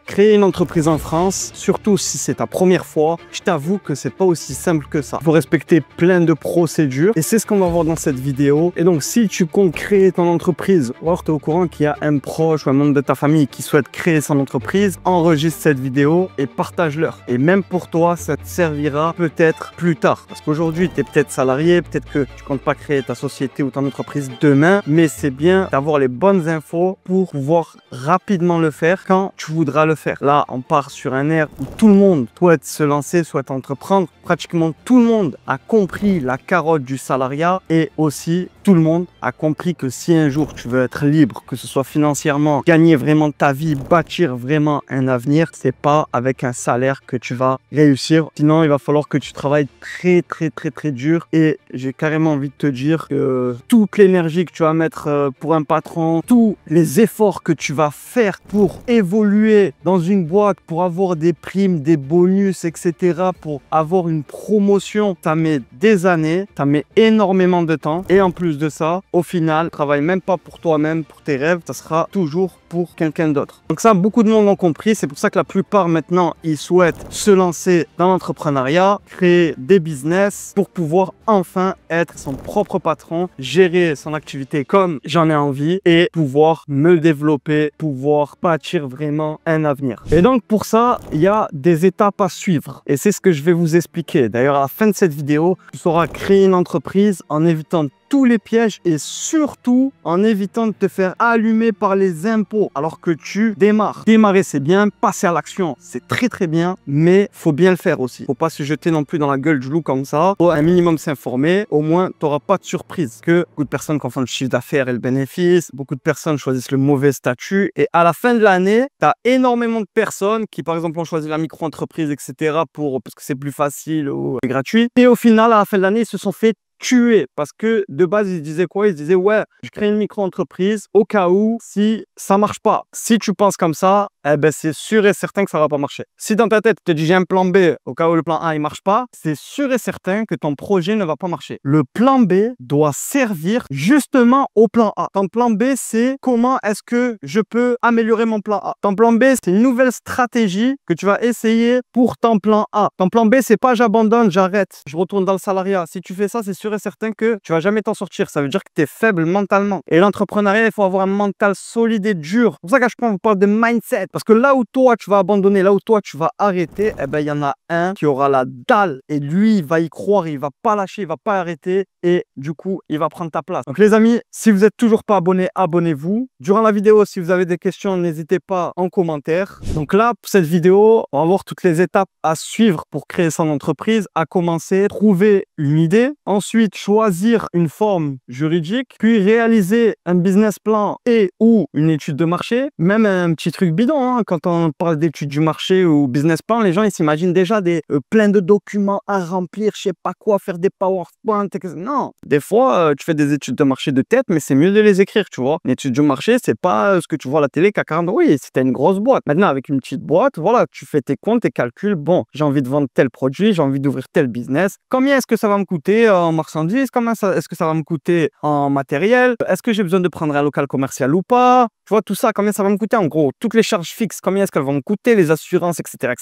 Créer une entreprise en France, surtout si c'est ta première fois, je t'avoue que c'est pas aussi simple que ça. Il faut respecter plein de procédures et c'est ce qu'on va voir dans cette vidéo. Et donc, si tu comptes créer ton entreprise ou alors tu es au courant qu'il y a un proche ou un membre de ta famille qui souhaite créer son entreprise, enregistre cette vidéo et partage-leur. Et même pour toi, ça te servira peut-être plus tard. Parce qu'aujourd'hui, tu es peut-être salarié, peut-être que tu comptes pas créer ta société ou ton entreprise demain, mais c'est bien d'avoir les bonnes infos pour pouvoir rapidement le faire quand tu voudras le faire. Là, on part sur un air où tout le monde souhaite se lancer, souhaite entreprendre. Pratiquement tout le monde a compris la carotte du salariat et aussi tout le monde a compris que si un jour tu veux être libre, que ce soit financièrement, gagner vraiment ta vie, bâtir vraiment un avenir, c'est pas avec un salaire que tu vas réussir. Sinon, il va falloir que tu travailles très dur et j'ai carrément envie de te dire que toute l'énergie que tu vas mettre pour un patron, tous les efforts que tu vas faire pour évoluer dans une boîte, pour avoir des primes, des bonus, etc., pour avoir une promotion, ça met des années, ça met énormément de temps. Et en plus de ça, au final, travaille même pas pour toi-même, pour tes rêves, ça sera toujours pour quelqu'un d'autre. Donc ça, beaucoup de monde l'ont compris. C'est pour ça que la plupart maintenant, ils souhaitent se lancer dans l'entrepreneuriat, créer des business pour pouvoir enfin être son propre patron, gérer son activité comme j'en ai envie et pouvoir me développer, pouvoir bâtir vraiment un avenir. Et donc pour ça, il y a des étapes à suivre et c'est ce que je vais vous expliquer. D'ailleurs, à la fin de cette vidéo, tu sauras créer une entreprise en évitant tous les pièges et surtout en évitant de te faire allumer par les impôts alors que tu démarres. Démarrer, c'est bien, passer à l'action, c'est très bien, mais faut bien le faire aussi. Faut pas se jeter non plus dans la gueule du loup comme ça. Faut un minimum s'informer, au moins tu n'auras pas de surprise. Que beaucoup de personnes confondent le chiffre d'affaires et le bénéfice, beaucoup de personnes choisissent le mauvais statut et à la fin de l'année, tu as énormément de personnes qui par exemple ont choisi la micro-entreprise, etc. parce que c'est plus facile ou gratuit. Et au final, à la fin de l'année, ils se sont fait tuer parce que de base ils disaient quoi? Ils disaient ouais, je crée une micro-entreprise au cas où si ça marche pas. Si tu penses comme ça, eh ben c'est sûr et certain que ça va pas marcher. Si dans ta tête tu te dis j'ai un plan B au cas où le plan A il marche pas, c'est sûr et certain que ton projet ne va pas marcher. Le plan B doit servir justement au plan A. Ton plan B, c'est comment est-ce que je peux améliorer mon plan A. Ton plan B, c'est une nouvelle stratégie que tu vas essayer pour ton plan A. Ton plan B, c'est pas j'abandonne, j'arrête, je retourne dans le salariat. Si tu fais ça, c'est sûr et certain que tu vas jamais t'en sortir. Ça veut dire que tu es faible mentalement. Et l'entrepreneuriat, il faut avoir un mental solide et dur. C'est pour ça qu'à chaque fois, on parle de mindset. Parce que là où toi, tu vas abandonner, là où toi, tu vas arrêter, eh ben, il y en a un qui aura la dalle. Et lui, il va y croire, il va pas lâcher, il va pas arrêter. Et du coup, il va prendre ta place. Donc les amis, si vous n'êtes toujours pas abonné, abonnez-vous. Durant la vidéo, si vous avez des questions, n'hésitez pas en commentaire. Donc là, pour cette vidéo, on va voir toutes les étapes à suivre pour créer son entreprise. À commencer, trouver une idée. Ensuite, choisir une forme juridique, puis réaliser un business plan et ou une étude de marché, même un petit truc bidon. Hein. Quand on parle d'étude du marché ou business plan, les gens ils s'imaginent déjà des plein de documents à remplir, je sais pas quoi, faire des PowerPoint, etc. Non, des fois tu fais des études de marché de tête, mais c'est mieux de les écrire, tu vois. Une étude du marché, c'est pas ce que tu vois à la télé qu'à 40 ans. Oui, c'était une grosse boîte. Maintenant, avec une petite boîte, voilà, tu fais tes comptes, tes calculs. Bon, j'ai envie de vendre tel produit, j'ai envie d'ouvrir tel business. Combien est-ce que ça va me coûter en marchandises? Comment est-ce que ça va me coûter en matériel? Est-ce que j'ai besoin de prendre un local commercial ou pas? Tu vois, tout ça, combien ça va me coûter? En gros, toutes les charges fixes, combien est-ce qu'elles vont me coûter? Les assurances, etc.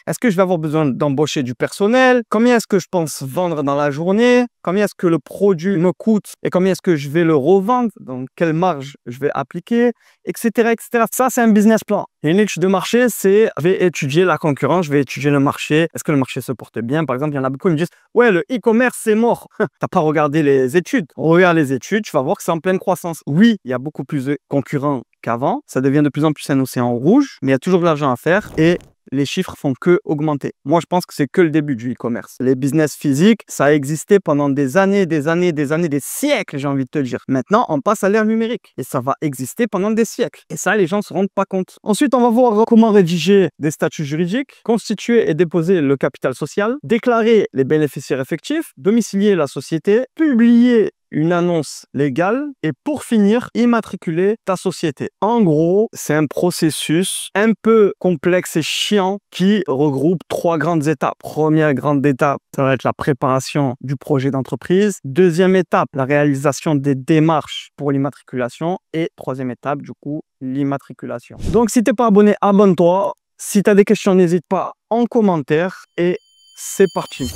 Est-ce que je vais avoir besoin d'embaucher du personnel? Combien est-ce que je pense vendre dans la journée? Combien est-ce que le produit me coûte? Et combien est-ce que je vais le revendre? Donc, quelle marge je vais appliquer? Etc. Ça, c'est un business plan. Et une étude de marché, c'est je vais étudier la concurrence, je vais étudier le marché. Est-ce que le marché se porte bien? Par exemple, il y en a beaucoup qui me disent ouais, le e-commerce, c'est mort. T'as pas regardé les études. Regarde les études, tu vas voir que c'est en pleine croissance. Oui, il y a beaucoup plus de concurrents qu'avant. Ça devient de plus en plus un océan rouge, mais il y a toujours de l'argent à faire et les chiffres font que augmenter. Moi, je pense que c'est que le début du e-commerce. Les business physiques, ça a existé pendant des années, des siècles, j'ai envie de te dire. Maintenant, on passe à l'ère numérique et ça va exister pendant des siècles. Et ça, les gens ne se rendent pas compte. Ensuite, on va voir comment rédiger des statuts juridiques, constituer et déposer le capital social, déclarer les bénéficiaires effectifs, domicilier la société, publier une annonce légale et pour finir, immatriculer ta société. En gros, c'est un processus un peu complexe et chiant qui regroupe 3 grandes étapes. Première grande étape, ça va être la préparation du projet d'entreprise. Deuxième étape, la réalisation des démarches pour l'immatriculation. Et troisième étape, du coup, l'immatriculation. Donc, si tu n'es pas abonné, abonne-toi. Si tu as des questions, n'hésite pas en commentaire et c'est parti.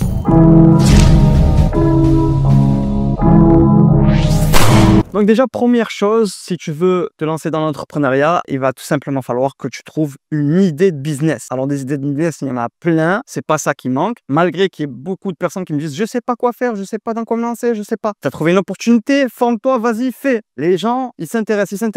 Donc déjà, première chose, si tu veux te lancer dans l'entrepreneuriat, il va tout simplement falloir que tu trouves une idée de business. Alors des idées de business, il y en a plein, c'est pas ça qui manque. Malgré qu'il y ait beaucoup de personnes qui me disent « je sais pas quoi faire, je sais pas dans quoi me lancer, je sais pas ». Tu as trouvé une opportunité, forme-toi, vas-y, fais. Les gens, ils s'intéressent,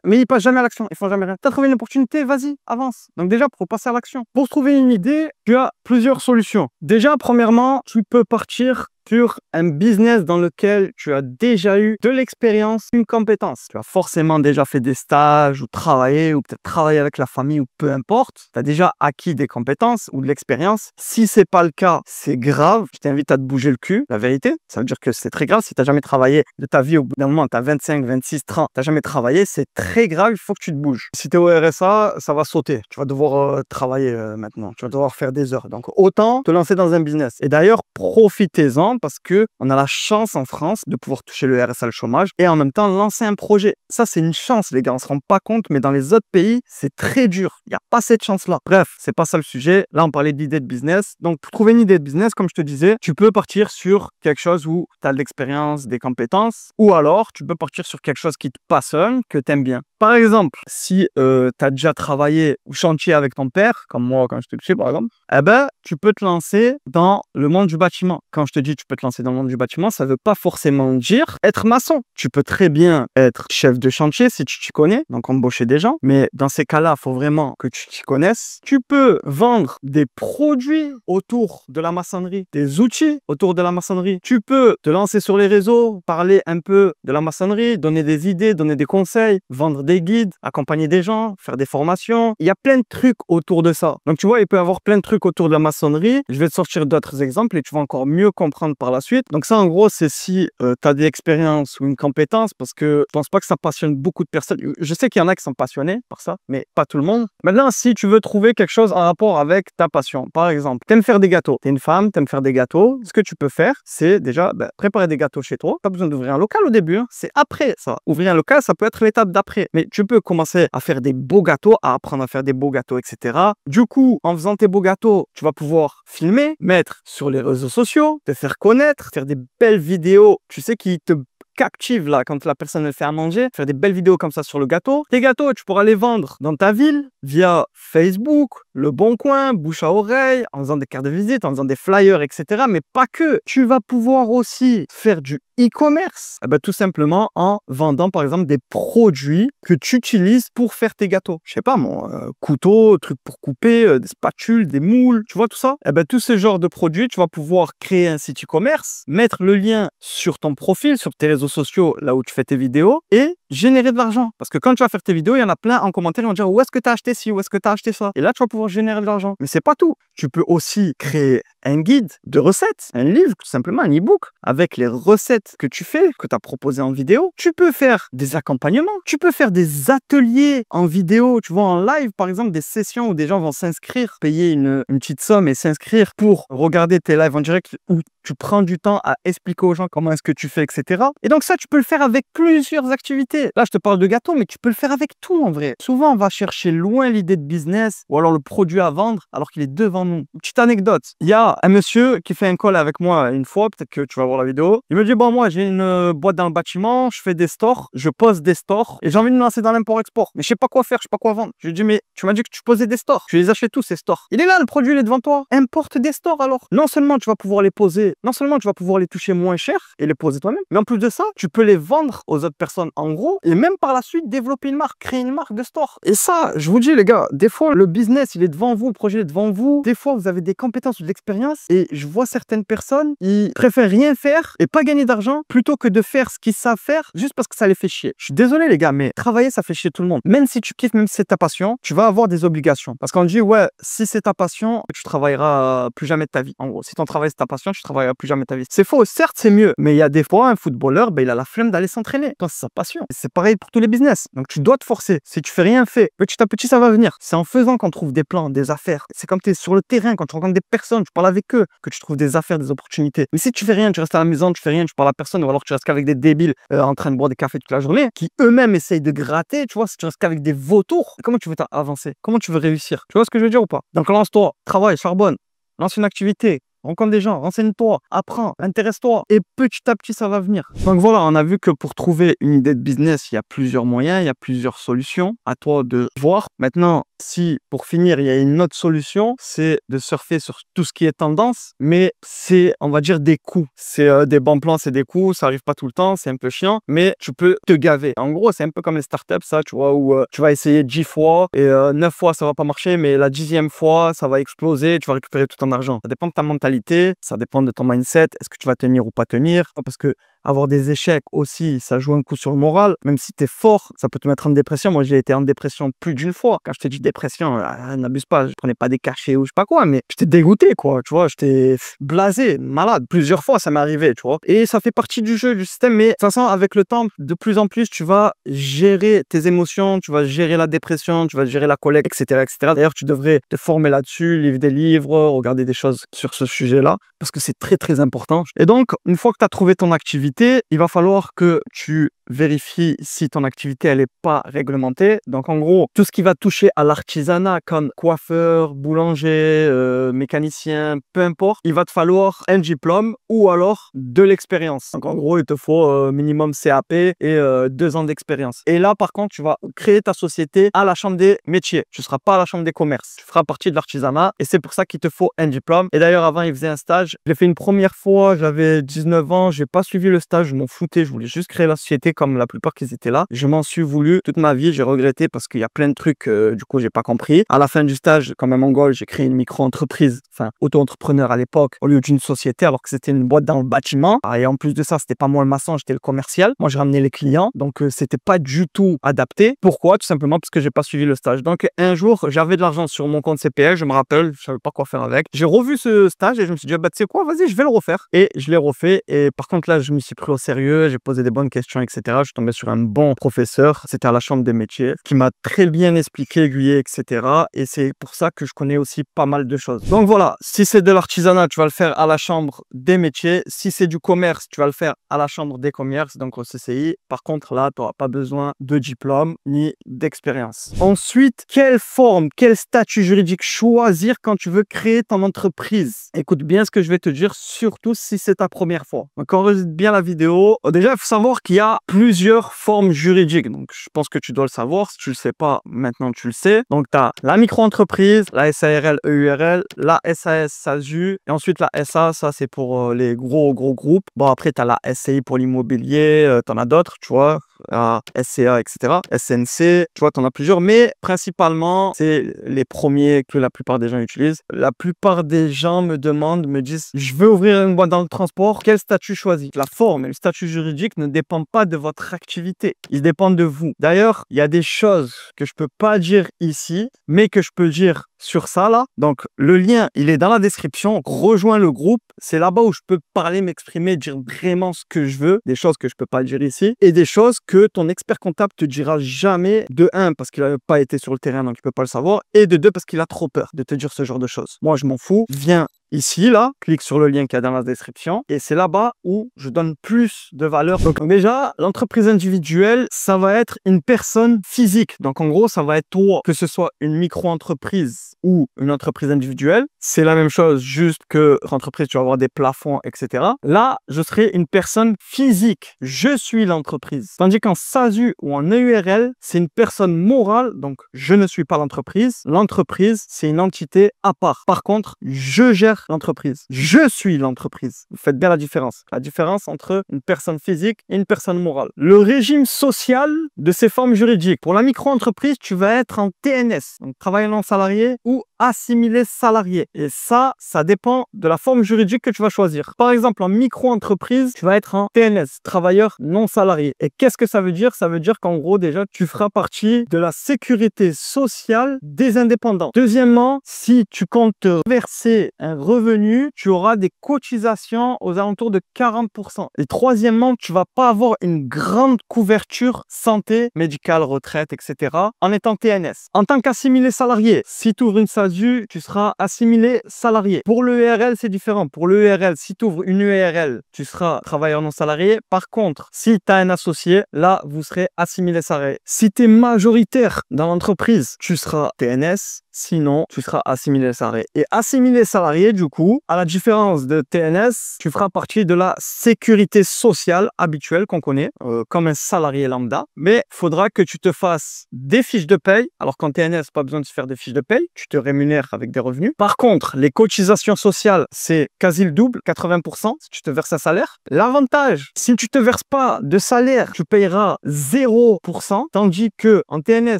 mais ils passent jamais à l'action, ils font jamais rien. Tu as trouvé une opportunité, vas-y, avance. Donc déjà, pour passer à l'action. Pour trouver une idée, tu as plusieurs solutions. Déjà, premièrement, tu peux partir sur un business dans lequel tu as déjà eu de l'expérience, une compétence. Tu as forcément déjà fait des stages ou travaillé ou peut-être travaillé avec la famille ou peu importe. Tu as déjà acquis des compétences ou de l'expérience. Si c'est pas le cas, c'est grave. Je t'invite à te bouger le cul, la vérité. Ça veut dire que c'est très grave. Si tu n'as jamais travaillé de ta vie, au bout d'un moment, tu as 25, 26, 30, tu n'as jamais travaillé, c'est très grave, il faut que tu te bouges. Si tu es au RSA, ça va sauter. Tu vas devoir travailler maintenant. Tu vas devoir faire des heures. Donc autant te lancer dans un business. Et d'ailleurs, profitez-en parce qu'on a la chance en France de pouvoir toucher le RSA, le chômage, et en même temps lancer un projet. Ça, c'est une chance, les gars. On ne se rend pas compte, mais dans les autres pays, c'est très dur. Il n'y a pas cette chance-là. Bref, c'est pas ça le sujet. Là, on parlait d'idée de business. Donc, pour trouver une idée de business, comme je te disais, tu peux partir sur quelque chose où tu as de l'expérience, des compétences, ou alors tu peux partir sur quelque chose qui te passionne, que tu aimes bien. Par exemple, si tu as déjà travaillé ou chantier avec ton père, comme moi quand j'étais petit par exemple, eh ben, tu peux te lancer dans le monde du bâtiment. Quand je te dis tu peux te lancer dans le monde du bâtiment, ça ne veut pas forcément dire être maçon. Tu peux très bien être chef de chantier si tu t'y connais, donc embaucher des gens. Mais dans ces cas-là, il faut vraiment que tu t'y connaisses. Tu peux vendre des produits autour de la maçonnerie, des outils autour de la maçonnerie. Tu peux te lancer sur les réseaux, parler un peu de la maçonnerie, donner des idées, donner des conseils, vendre des guides, accompagner des gens, faire des formations. Il y a plein de trucs autour de ça. Donc tu vois, il peut y avoir plein de trucs autour de la maçonnerie. Je vais te sortir d'autres exemples et tu vas encore mieux comprendre par la suite. Donc ça, en gros, c'est si tu as des expériences ou une compétence, parce que je pense pas que ça passionne beaucoup de personnes. Je sais qu'il y en a qui sont passionnés par ça, mais pas tout le monde. Maintenant, si tu veux trouver quelque chose en rapport avec ta passion, par exemple, tu aimes faire des gâteaux. Tu es une femme, tu aimes faire des gâteaux. Ce que tu peux faire, c'est déjà préparer des gâteaux chez toi. Pas besoin d'ouvrir un local au début. Hein. C'est après ça. Ouvrir un local, ça peut être l'étape d'après. Mais tu peux commencer à faire des beaux gâteaux, à apprendre à faire des beaux gâteaux, etc. Du coup, en faisant tes beaux gâteaux, tu vas pouvoir filmer, mettre sur les réseaux sociaux, te faire connaître, faire des belles vidéos, tu sais, qui te captive là quand la personne le fait à manger, faire des belles vidéos comme ça sur le gâteau. Tes gâteaux, tu pourras les vendre dans ta ville via Facebook, Le Bon Coin, bouche à oreille, en faisant des cartes de visite, en faisant des flyers, etc. Mais pas que. Tu vas pouvoir aussi faire du e-commerce, tout simplement en vendant par exemple des produits que tu utilises pour faire tes gâteaux. Je sais pas mon couteau, truc pour couper, des spatules, des moules, tu vois tout ça. Tout ce genre de produits, tu vas pouvoir créer un site e-commerce, mettre le lien sur ton profil, sur tes réseaux sociaux, là où tu fais tes vidéos, et générer de l'argent. Parce que quand tu vas faire tes vidéos, il y en a plein en commentaire, ils vont dire où est-ce que tu as acheté ci, où est-ce que tu as acheté ça. Et là, tu vas pouvoir générer de l'argent. Mais c'est pas tout. Tu peux aussi créer un guide de recettes, un livre, tout simplement, un e-book, avec les recettes que tu fais, que tu as proposées en vidéo. Tu peux faire des accompagnements, tu peux faire des ateliers en vidéo, tu vois, en live, par exemple, des sessions où des gens vont s'inscrire, payer une petite somme et s'inscrire pour regarder tes lives en direct où tu prends du temps à expliquer aux gens comment est-ce que tu fais, etc. Et donc ça, tu peux le faire avec plusieurs activités. Là, je te parle de gâteaux, mais tu peux le faire avec tout en vrai. Souvent, on va chercher loin l'idée de business ou alors le produit à vendre alors qu'il est devant nous. Une petite anecdote. Il y a un monsieur qui fait un call avec moi une fois, peut-être que tu vas voir la vidéo. Il me dit, bon, moi, j'ai une boîte dans le bâtiment, je fais des stores, je pose des stores et j'ai envie de me lancer dans l'import-export. Mais je sais pas quoi faire, je sais pas quoi vendre. Je lui dis, mais tu m'as dit que tu posais des stores. Je les achète tous, ces stores. Il est là, le produit, il est devant toi. Importe des stores alors. Non seulement tu vas pouvoir les poser, non seulement tu vas pouvoir les toucher moins cher et les poser toi-même, mais en plus de ça, tu peux les vendre aux autres personnes en gros et même par la suite développer une marque, créer une marque de store. Et ça, je vous dis les gars, des fois le business il est devant vous, le projet est devant vous, des fois vous avez des compétences ou de l'expérience et je vois certaines personnes, ils préfèrent rien faire et pas gagner d'argent plutôt que de faire ce qu'ils savent faire juste parce que ça les fait chier. Je suis désolé les gars, mais travailler ça fait chier tout le monde. Même si tu kiffes, même si c'est ta passion, tu vas avoir des obligations. Parce qu'on dit ouais, si c'est ta passion, tu travailleras plus jamais de ta vie. En gros, si ton travail c'est ta passion, tu travailleras plus jamais de ta vie. C'est faux, certes c'est mieux, mais il y a des fois un footballeur, il a la flemme d'aller s'entraîner. C'est sa passion. C'est pareil pour tous les business. Donc tu dois te forcer. Si tu fais rien fait, petit à petit ça va venir. C'est en faisant qu'on trouve des plans, des affaires. C'est comme tu es sur le terrain, quand tu rencontres des personnes, tu parles avec eux, que tu trouves des affaires, des opportunités. Mais si tu fais rien, tu restes à la maison, tu fais rien, tu parles à personne, ou alors tu restes qu'avec des débiles en train de boire des cafés toute la journée, qui eux-mêmes essayent de gratter, tu vois, si tu restes qu'avec des vautours, comment tu veux avancer? Comment tu veux réussir? Tu vois ce que je veux dire ou pas? Donc lance-toi, travaille, charbonne, lance une activité. Rencontre des gens, renseigne-toi, apprends, intéresse-toi et petit à petit ça va venir. Donc voilà, on a vu que pour trouver une idée de business, il y a plusieurs moyens, il y a plusieurs solutions. À toi de voir. Maintenant, si pour finir, il y a une autre solution, c'est de surfer sur tout ce qui est tendance, mais c'est, on va dire, des coups. C'est des bons plans, c'est des coups, ça arrive pas tout le temps, c'est un peu chiant, mais tu peux te gaver. En gros, c'est un peu comme les startups, ça, tu vois, où tu vas essayer 10 fois et 9 fois ça va pas marcher, mais la 10e fois, ça va exploser, tu vas récupérer tout ton argent. Ça dépend de ta mentalité, ça dépend de ton mindset, est-ce que tu vas tenir ou pas tenir, parce que avoir des échecs aussi, ça joue un coup sur le moral. Même si tu es fort, ça peut te mettre en dépression. Moi, j'ai été en dépression plus d'une fois. Quand je te dis dépression, n'abuse pas, je prenais pas des cachets ou je sais pas quoi, mais j'étais dégoûté, quoi. Tu vois, j'étais blasé, malade. Plusieurs fois, ça m'est arrivé, tu vois. Et ça fait partie du jeu, du système. Mais de toute façon, avec le temps, de plus en plus, tu vas gérer tes émotions, tu vas gérer la dépression, tu vas gérer la colère, etc., etc. D'ailleurs, tu devrais te former là-dessus, lire des livres, regarder des choses sur ce sujet-là, parce que c'est très, très important. Et donc, une fois que tu as trouvé ton activité, il va falloir que tu vérifies si ton activité elle est pas réglementée. Donc en gros, tout ce qui va toucher à l'artisanat comme coiffeur, boulanger, mécanicien, peu importe, il va te falloir un diplôme ou alors de l'expérience. Donc en gros, il te faut minimum CAP et 2 ans d'expérience. Et là par contre, tu vas créer ta société à la chambre des métiers. Tu ne seras pas à la chambre des commerces. Tu feras partie de l'artisanat et c'est pour ça qu'il te faut un diplôme. Et d'ailleurs, avant, il faisait un stage. Je l'ai fait une première fois, j'avais 19 ans, j'ai pas suivi le stage, je m'en foutais, je voulais juste créer la société comme la plupart qui étaient là. Je m'en suis voulu toute ma vie, j'ai regretté parce qu'il y a plein de trucs, du coup, j'ai pas compris. À la fin du stage, comme un mongol, j'ai créé une micro-entreprise, enfin, auto-entrepreneur à l'époque, au lieu d'une société, alors que c'était une boîte dans le bâtiment. Et en plus de ça, c'était pas moi le maçon, j'étais le commercial. Moi, je ramenais les clients, donc c'était pas du tout adapté. Pourquoi? Tout simplement parce que j'ai pas suivi le stage. Donc, un jour, j'avais de l'argent sur mon compte CPF, je me rappelle, je savais pas quoi faire avec. J'ai revu ce stage et je me suis dit, bah, tu sais quoi, vas-y, je vais le refaire. Et je l'ai refait. Et par contre, là, je me suis pris au sérieux, j'ai posé des bonnes questions, etc. Je suis tombé sur un bon professeur, c'était à la chambre des métiers, qui m'a très bien expliqué, aiguillé, etc. Et c'est pour ça que je connais aussi pas mal de choses. Donc voilà, si c'est de l'artisanat, tu vas le faire à la chambre des métiers. Si c'est du commerce, tu vas le faire à la chambre des commerces, donc au CCI. Par contre, là, tu n'auras pas besoin de diplôme ni d'expérience. Ensuite, quelle forme, quel statut juridique choisir quand tu veux créer ton entreprise? Écoute bien ce que je vais te dire, surtout si c'est ta première fois. Donc, enregistre bien la vidéo. Déjà, il faut savoir qu'il y a plusieurs formes juridiques. Donc, je pense que tu dois le savoir. Si tu ne le sais pas, maintenant tu le sais. Donc, tu as la micro-entreprise, la SARL, EURL, la SAS, SASU. Et ensuite, la SA, ça, c'est pour les gros groupes. Bon, après, tu as la SCI pour l'immobilier. Tu en as d'autres, tu vois. La SCA, etc. SNC, tu vois, tu en as plusieurs. Mais principalement, c'est les premiers que la plupart des gens utilisent. La plupart des gens me demandent, me disent, je veux ouvrir une boîte dans le transport. Quel statut choisir? La forme et le statut juridique ne dépendent pas de votre activité. Ils dépendent de vous. D'ailleurs, il y a des choses que je peux pas dire ici, mais que je peux dire sur ça là. Donc le lien, il est dans la description. Rejoins le groupe. C'est là-bas où je peux parler, m'exprimer, dire vraiment ce que je veux. Des choses que je peux pas dire ici. Et des choses que ton expert comptable te dira jamais. De 1, parce qu'il n'a pas été sur le terrain, donc il peut pas le savoir. Et de 2, parce qu'il a trop peur de te dire ce genre de choses. Moi, je m'en fous. Viens ici, là, clique sur le lien qu'il y a dans la description et c'est là-bas où je donne plus de valeur. Donc déjà, l'entreprise individuelle, ça va être une personne physique. Donc en gros, ça va être toi, que ce soit une micro-entreprise ou une entreprise individuelle. C'est la même chose, juste que l'entreprise, tu vas avoir des plafonds, etc. Là, je serai une personne physique. Je suis l'entreprise. Tandis qu'en SASU ou en EURL, c'est une personne morale. Donc je ne suis pas l'entreprise. L'entreprise, c'est une entité à part. Par contre, je gère l'entreprise. Je suis l'entreprise. Vous faites bien la différence. La différence entre une personne physique et une personne morale. Le régime social de ces formes juridiques. Pour la micro-entreprise, tu vas être en TNS, donc travailleur non salarié ou assimilé salarié. Et ça dépend de la forme juridique que tu vas choisir. Par exemple, en micro-entreprise, tu vas être en TNS, travailleur non salarié. Et qu'est-ce que ça veut dire? Ça veut dire qu'en gros, déjà, tu feras partie de la sécurité sociale des indépendants. Deuxièmement, si tu comptes te verser un revenus, tu auras des cotisations aux alentours de 40%. Et troisièmement, tu vas pas avoir une grande couverture santé, médicale, retraite, etc. en étant TNS. En tant qu'assimilé salarié, si tu ouvres une SASU, tu seras assimilé salarié. Pour l'ERL, c'est différent. Pour l'ERL, si tu ouvres une ERL, tu seras travailleur non salarié. Par contre, si tu as un associé, là, vous serez assimilé salarié. Si tu es majoritaire dans l'entreprise, tu seras TNS. Sinon, tu seras assimilé salarié. Et assimilé salarié, du coup, à la différence de TNS, tu feras partie de la sécurité sociale habituelle qu'on connaît, comme un salarié lambda. Mais il faudra que tu te fasses des fiches de paye. Alors qu'en TNS, pas besoin de se faire des fiches de paye. Tu te rémunères avec des revenus. Par contre, les cotisations sociales, c'est quasi le double, 80%, si tu te verses un salaire. L'avantage, si tu te verses pas de salaire, tu payeras 0%, tandis que en TNS,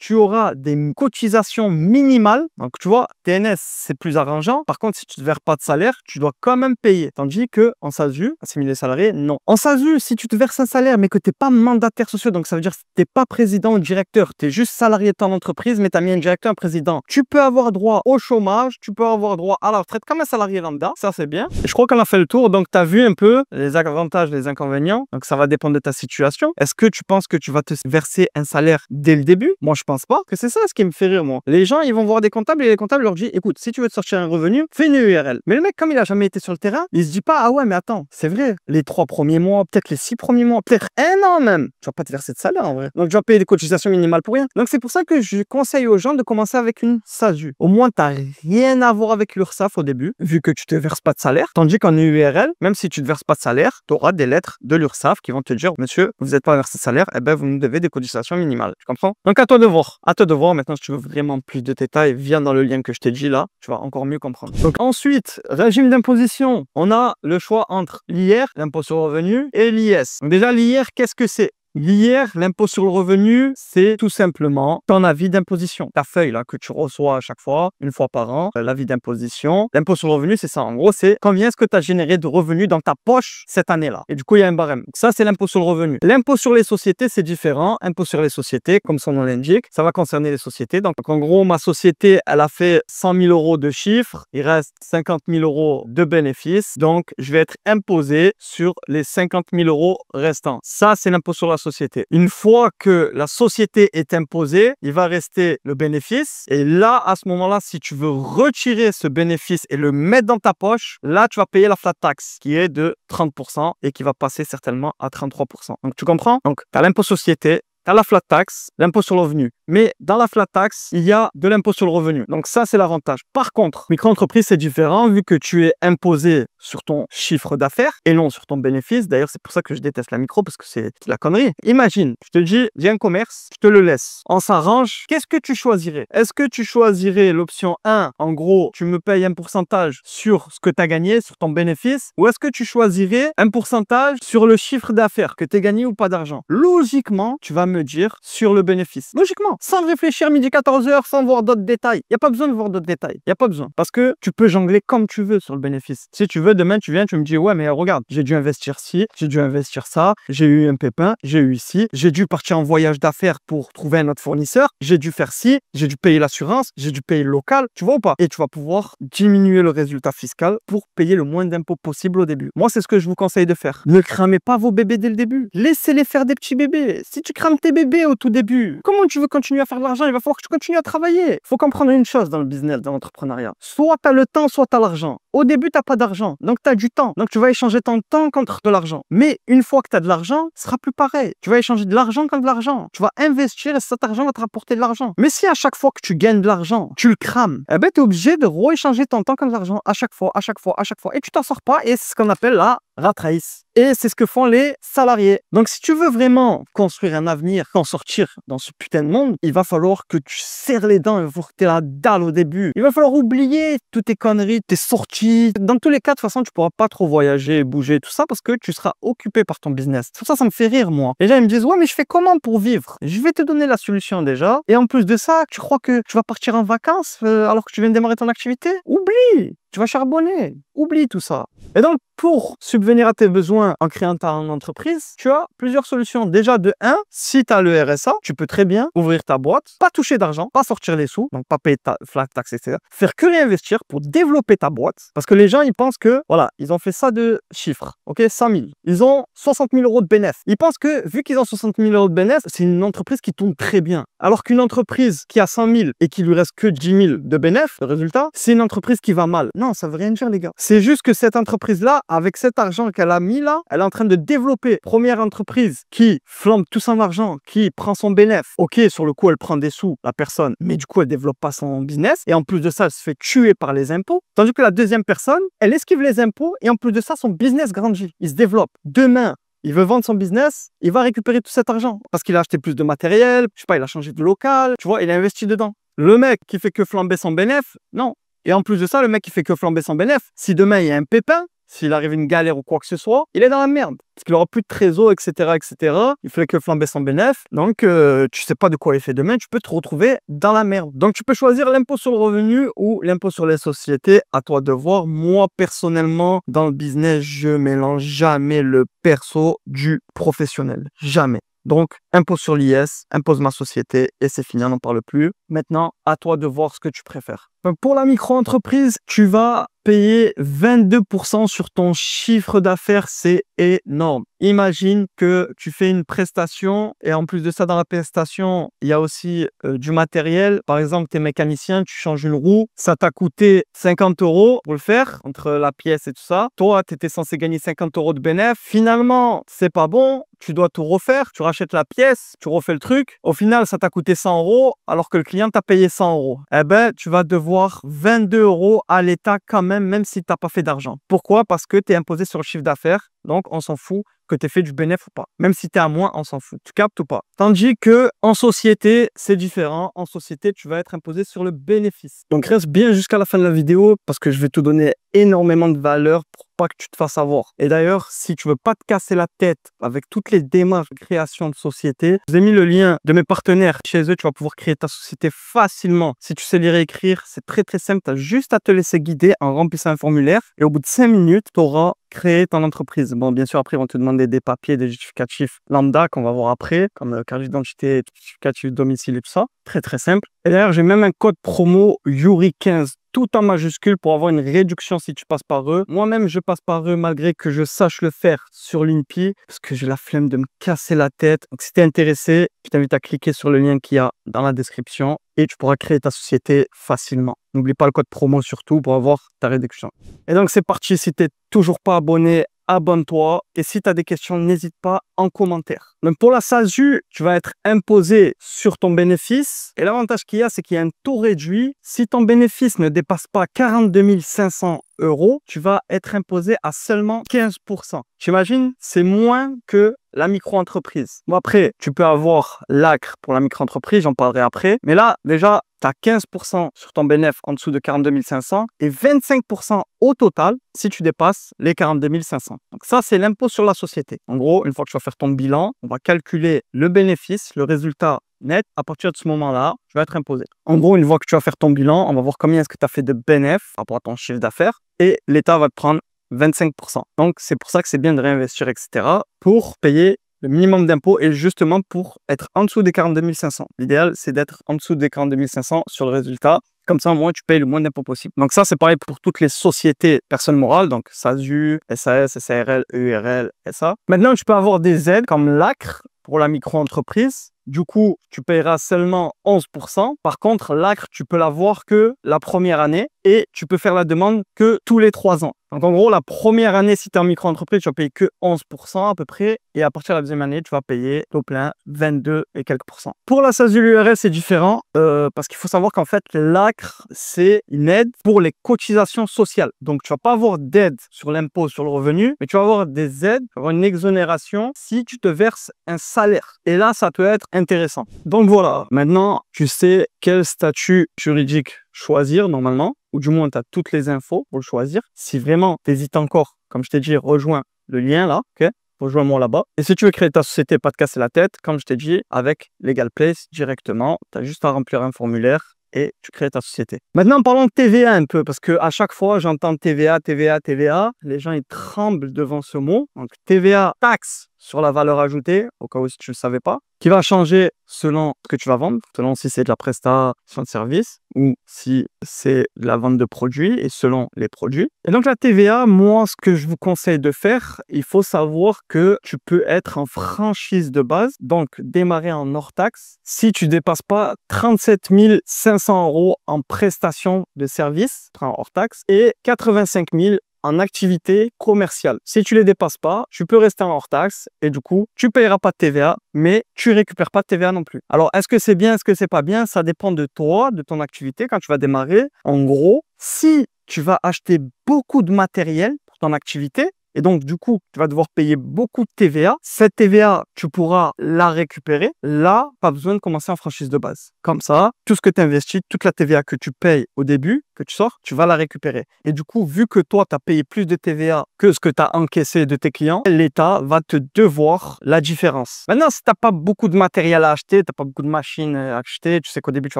tu auras des cotisations minimales. Donc, tu vois, TNS, c'est plus arrangeant. Par contre, si tu ne te verses pas de salaire, tu dois quand même payer. Tandis que en SASU, assimilé salarié, non. En SASU, si tu te verses un salaire, mais que tu n'es pas mandataire social, donc ça veut dire que tu n'es pas président ou directeur, tu es juste salarié de ton entreprise, mais tu as mis un directeur, un président, tu peux avoir droit au chômage, tu peux avoir droit à la retraite comme un salarié lambda. Ça, c'est bien. Et je crois qu'on a fait le tour. Donc, tu as vu un peu les avantages, les inconvénients. Donc, ça va dépendre de ta situation. Est-ce que tu penses que tu vas te verser un salaire dès le début? Moi, je pense pas. Que c'est ça ce qui me fait rire, moi. Les gens, ils vont voir des comptables et les comptables leur disent, écoute, si tu veux te sortir un revenu, fais une URL. Mais le mec, comme il a jamais été sur le terrain, il se dit pas, ah ouais, mais attends, c'est vrai, les 3 premiers mois, peut-être les 6 premiers mois, peut-être 1 an même, tu vas pas te verser de salaire en vrai. Donc, tu vas payer des cotisations minimales pour rien. Donc, c'est pour ça que je conseille aux gens de commencer avec une SASU. Au moins, tu n'as rien à voir avec l'URSSAF au début, vu que tu te verses pas de salaire. Tandis qu'en URL, même si tu te verses pas de salaire, tu auras des lettres de l'URSSAF qui vont te dire, monsieur, vous n'êtes pas versé de salaire, eh ben, vous nous devez des cotisations minimales. Tu comprends? Donc, à toi de voir. À toi de voir. Maintenant, si tu veux vraiment plus de détails, viens dans le lien que je t'ai dit là, tu vas encore mieux comprendre. Donc ensuite, régime d'imposition. On a le choix entre l'IR, l'impôt sur le revenu, et l'IS. Donc déjà, l'IR, qu'est-ce que c'est? L'IR, l'impôt sur le revenu, c'est tout simplement ton avis d'imposition. Ta feuille là que tu reçois à chaque fois, une fois par an, l'avis d'imposition. L'impôt sur le revenu, c'est ça. En gros, c'est combien est-ce que tu as généré de revenus dans ta poche cette année-là. Et du coup, il y a un barème. Donc, ça, c'est l'impôt sur le revenu. L'impôt sur les sociétés, c'est différent. Impôt sur les sociétés, comme son nom l'indique, ça va concerner les sociétés. Donc, en gros, ma société, elle a fait 100 000 euros de chiffre. Il reste 50 000 euros de bénéfices. Donc, je vais être imposé sur les 50 000 euros restants. Ça, c'est l'impôt sur la société. Une fois que la société est imposée, il va rester le bénéfice. Et là, à ce moment-là, si tu veux retirer ce bénéfice et le mettre dans ta poche, là, tu vas payer la flat tax qui est de 30% et qui va passer certainement à 33%. Donc, tu comprends? Donc, tu as l'impôt société, tu as la flat tax, l'impôt sur le revenu. Mais dans la flat tax, il y a de l'impôt sur le revenu. Donc ça, c'est l'avantage. Par contre, micro-entreprise, c'est différent vu que tu es imposé sur ton chiffre d'affaires et non sur ton bénéfice. D'ailleurs, c'est pour ça que je déteste la micro parce que c'est de la connerie. Imagine, je te dis, j'ai un commerce, je te le laisse. On s'arrange. Qu'est-ce que tu choisirais? Est-ce que tu choisirais l'option 1, en gros, tu me payes un pourcentage sur ce que tu as gagné, sur ton bénéfice, ou est-ce que tu choisirais un pourcentage sur le chiffre d'affaires, que tu aies gagné ou pas d'argent? Logiquement, tu vas me dire sur le bénéfice. Logiquement, sans réfléchir midi 14h, sans voir d'autres détails. Il n'y a pas besoin de voir d'autres détails. Il n'y a pas besoin. Parce que tu peux jongler comme tu veux sur le bénéfice. Si tu veux, demain, tu viens, tu me dis, ouais, mais regarde, j'ai dû investir ci, j'ai dû investir ça, j'ai eu un pépin, j'ai eu ici, j'ai dû partir en voyage d'affaires pour trouver un autre fournisseur, j'ai dû faire ci, j'ai dû payer l'assurance, j'ai dû payer le local, tu vois ou pas? Et tu vas pouvoir diminuer le résultat fiscal pour payer le moins d'impôts possible au début. Moi, c'est ce que je vous conseille de faire. Ne cramez pas vos bébés dès le début. Laissez-les faire des petits bébés. Si tu crames tes bébés au tout début, comment tu veux continuer à faire de l'argent? Il va falloir que tu continues à travailler. Il faut comprendre une chose dans le business, dans l'entrepreneuriat. Soit tu as le temps, soit tu as l'argent. Au début, tu n'as pas d'argent, donc tu as du temps. Donc tu vas échanger ton temps contre de l'argent. Mais une fois que tu as de l'argent, ce sera plus pareil. Tu vas échanger de l'argent contre de l'argent. Tu vas investir et cet argent va te rapporter de l'argent. Mais si à chaque fois que tu gagnes de l'argent, tu le crames, eh ben, tu es obligé de rééchanger ton temps contre de l'argent à chaque fois, à chaque fois, à chaque fois. Et tu t'en sors pas et c'est ce qu'on appelle la rat race. Et c'est ce que font les salariés. Donc, si tu veux vraiment construire un avenir, t'en sortir dans ce putain de monde, il va falloir que tu serres les dents, il va falloir que tu aies la dalle au début. Il va falloir oublier toutes tes conneries, tes sorties. Dans tous les cas, de toute façon, tu pourras pas trop voyager, bouger, tout ça, parce que tu seras occupé par ton business. Pour ça, ça me fait rire, moi. Les gens, ils me disent, ouais, mais je fais comment pour vivre? Je vais te donner la solution déjà. Et en plus de ça, tu crois que tu vas partir en vacances alors que tu viens de démarrer ton activité? Oublie! Tu vas charbonner. Oublie tout ça. Et donc, pour subvenir à tes besoins en créant ta entreprise, tu as plusieurs solutions. Déjà, de 1, si tu as le RSA, tu peux très bien ouvrir ta boîte, pas toucher d'argent, pas sortir les sous, donc pas payer ta flat tax, etc. Faire que réinvestir pour développer ta boîte. Parce que les gens, ils pensent que, voilà, ils ont fait ça de chiffres, ok, 100 000. Ils ont 60 000 euros de bénéfice. Ils pensent que, vu qu'ils ont 60 000 euros de bénéfice, c'est une entreprise qui tourne très bien. Alors qu'une entreprise qui a 100 000 et qui lui reste que 10 000 de bénéfice, le résultat, c'est une entreprise qui va mal. Non, ça veut rien dire, les gars. C'est juste que cette entreprise-là, avec cet argent qu'elle a mis là, elle est en train de développer. Première entreprise qui flambe tout son argent, qui prend son bénéfice. Ok, sur le coup, elle prend des sous, la personne, mais du coup, elle développe pas son business. Et en plus de ça, elle se fait tuer par les impôts. Tandis que la deuxième personne, elle esquive les impôts et en plus de ça, son business grandit. Il se développe. Demain, il veut vendre son business, il va récupérer tout cet argent parce qu'il a acheté plus de matériel, je sais pas, il a changé de local, tu vois, il a investi dedans. Le mec qui fait que flamber son bénéfice, non. Et en plus de ça, le mec qui fait que flamber son bénéfice, si demain il y a un pépin, s'il arrive une galère ou quoi que ce soit, il est dans la merde. Parce qu'il n'aura plus de trésor, etc., etc. Il fait que flamber son bénéfice. Donc, tu sais pas de quoi il fait demain, tu peux te retrouver dans la merde. Donc, tu peux choisir l'impôt sur le revenu ou l'impôt sur les sociétés. À toi de voir. Moi, personnellement, dans le business, je mélange jamais le perso du professionnel. Jamais. Donc, impôt sur l'IS, impose ma société et c'est fini, on n'en parle plus. Maintenant, à toi de voir ce que tu préfères. Donc, pour la micro-entreprise, tu vas payer 22% sur ton chiffre d'affaires, c'est énorme. Imagine que tu fais une prestation et en plus de ça, dans la prestation, il y a aussi du matériel. Par exemple, tu es mécanicien, tu changes une roue, ça t'a coûté 50 € pour le faire, entre la pièce et tout ça. Toi, tu étais censé gagner 50 € de bénéfice. Finalement, c'est pas bon, tu dois tout refaire, tu rachètes la pièce, tu refais le truc. Au final, ça t'a coûté 100 € alors que le client t'a payé 100 €. Eh ben, tu vas devoir 22 € à l'État quand même si tu n'as pas fait d'argent. Pourquoi? Parce que tu es imposé sur le chiffre d'affaires. Donc, on s'en fout que tu aies fait du bénéfice ou pas. Même si tu es à moins, on s'en fout. Tu captes ou pas? Tandis que en société, c'est différent. En société, tu vas être imposé sur le bénéfice. Donc, reste bien jusqu'à la fin de la vidéo parce que je vais te donner énormément de valeur pour pas que tu te fasses avoir. Et d'ailleurs, si tu veux pas te casser la tête avec toutes les démarches de création de société, je vous ai mis le lien de mes partenaires. Chez eux, tu vas pouvoir créer ta société facilement. Si tu sais lire et écrire, c'est très simple. Tu as juste à te laisser guider en remplissant un formulaire et au bout de 5 minutes, tu auras créé ton entreprise. Bon, bien sûr, après, ils vont te demander des papiers, des justificatifs lambda qu'on va voir après, comme carte d'identité, justificatif de domicile et tout ça. Très simple. Et d'ailleurs, j'ai même un code promo Yuri15, tout en majuscule pour avoir une réduction si tu passes par eux. Moi-même, je passe par eux malgré que je sache le faire sur l'INPI parce que j'ai la flemme de me casser la tête. Donc, si tu es intéressé, je t'invite à cliquer sur le lien qu'il y a dans la description et tu pourras créer ta société facilement. N'oublie pas le code promo surtout pour avoir ta réduction. Et donc, c'est parti. Si tu n'es toujours pas abonné, abonne-toi. Et si tu as des questions, n'hésite pas en commentaire. Donc, pour la SASU, tu vas être imposé sur ton bénéfice. Et l'avantage qu'il y a, c'est qu'il y a un taux réduit. Si ton bénéfice ne dépasse pas 42 500 €, tu vas être imposé à seulement 15%. T'imagines, c'est moins que la micro-entreprise. Bon, après, tu peux avoir l'ACRE pour la micro-entreprise, j'en parlerai après. Mais là, déjà, tu as 15% sur ton bénéfice en dessous de 42 500 et 25% au total si tu dépasses les 42 500. Donc ça, c'est l'impôt sur la société. En gros, une fois que tu vas faire ton bilan, on va calculer le bénéfice, le résultat net. À partir de ce moment-là, tu vas être imposé. En gros, une fois que tu vas faire ton bilan, on va voir combien est-ce que tu as fait de bénéfices par rapport à ton chiffre d'affaires et l'État va te prendre 25%. Donc, c'est pour ça que c'est bien de réinvestir, etc. pour payer le minimum d'impôt et justement pour être en dessous des 42 500. L'idéal, c'est d'être en dessous des 42 500 sur le résultat. Comme ça, au moins, tu payes le moins d'impôts possible. Donc ça, c'est pareil pour toutes les sociétés personnes morales, donc SASU, SAS, SARL, EURL, SA. Maintenant, tu peux avoir des aides comme l'ACRE pour la micro-entreprise. Du coup, tu payeras seulement 11%. Par contre, l'ACRE, tu peux l'avoir que la première année et tu peux faire la demande que tous les 3 ans. Donc, en gros, la première année, si tu es en micro-entreprise, tu vas payer que 11% à peu près. Et à partir de la deuxième année, tu vas payer au plein 22 et quelques %. Pour la SASU l'URL, c'est différent parce qu'il faut savoir qu'en fait, l'ACRE, c'est une aide pour les cotisations sociales. Donc, tu vas pas avoir d'aide sur l'impôt sur le revenu, mais tu vas avoir des aides, tu vas avoir une exonération si tu te verses un salaire. Et là, ça peut être intéressant. Donc voilà, maintenant, tu sais quel statut juridique choisir normalement, ou du moins, tu as toutes les infos pour le choisir. Si vraiment tu hésites encore, comme je t'ai dit, rejoins le lien là, ok? Rejoins-moi là-bas. Et si tu veux créer ta société, pas te casser la tête, comme je t'ai dit, avec Legal Place directement, tu as juste à remplir un formulaire et tu crées ta société. Maintenant, parlons de TVA un peu, parce que à chaque fois, j'entends TVA, TVA, TVA. Les gens, ils tremblent devant ce mot. Donc, TVA, taxe sur la valeur ajoutée, au cas où si tu ne le savais pas, qui va changer selon ce que tu vas vendre, selon si c'est de la prestation de service ou si c'est de la vente de produits et selon les produits. Et donc la TVA, moi, ce que je vous conseille de faire, il faut savoir que tu peux être en franchise de base, donc démarrer en hors taxe, si tu dépasses pas 37 500 € en prestation de service, en hors taxe, et 85 000 en activité commerciale. Si tu les dépasses pas, tu peux rester en hors taxe et du coup, tu payeras pas de TVA, mais tu récupères pas de TVA non plus. Alors, est-ce que c'est bien, est-ce que c'est pas bien? Ça dépend de toi, de ton activité quand tu vas démarrer. En gros, si tu vas acheter beaucoup de matériel pour ton activité, et donc, du coup, tu vas devoir payer beaucoup de TVA. Cette TVA, tu pourras la récupérer. Là, pas besoin de commencer en franchise de base. Comme ça, tout ce que tu investis, toute la TVA que tu payes au début, que tu sors, tu vas la récupérer. Et du coup, vu que toi, tu as payé plus de TVA que ce que tu as encaissé de tes clients, l'État va te devoir la différence. Maintenant, si tu n'as pas beaucoup de matériel à acheter, tu n'as pas beaucoup de machines à acheter, tu sais qu'au début, tu ne